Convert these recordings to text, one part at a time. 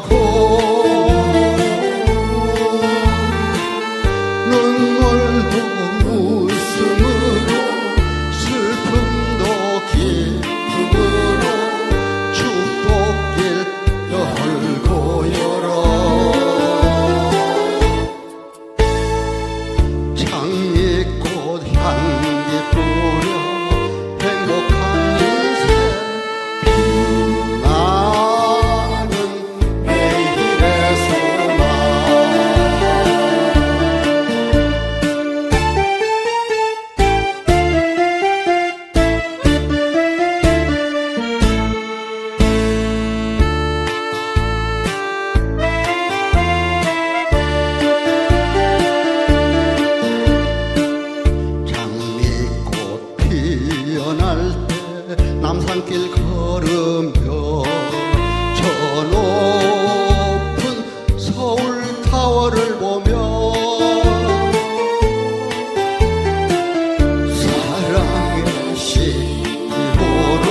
하고 눈물도 웃음으로 슬픔도 기쁨으로 축복길 열고 열어 장미꽃 향기 뿌려 행복한 인생 나는 내일의 소망 장미꽃 피어날 때 남산길 걸으며 저 높은 서울타워를 보며 사랑의 심호로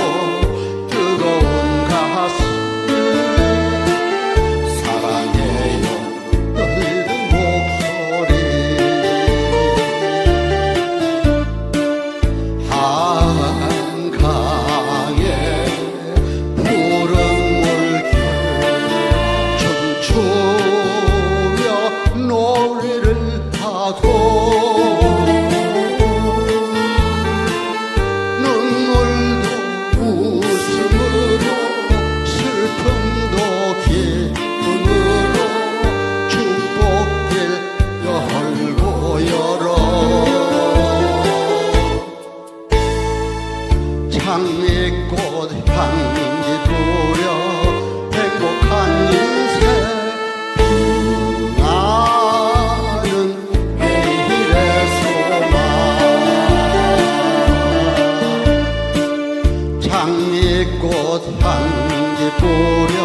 뜨거운 가슴 사랑해요 떨리는 목소리 한강에 푸른 물결 춤추며 노래를 하고 눈물도 웃음으로 슬픔도 기쁨으로 축복길 열고 열어 장미꽃 향기 뿌려 행복한 인생 나는 내일의 소망 장미꽃 향기 뿌려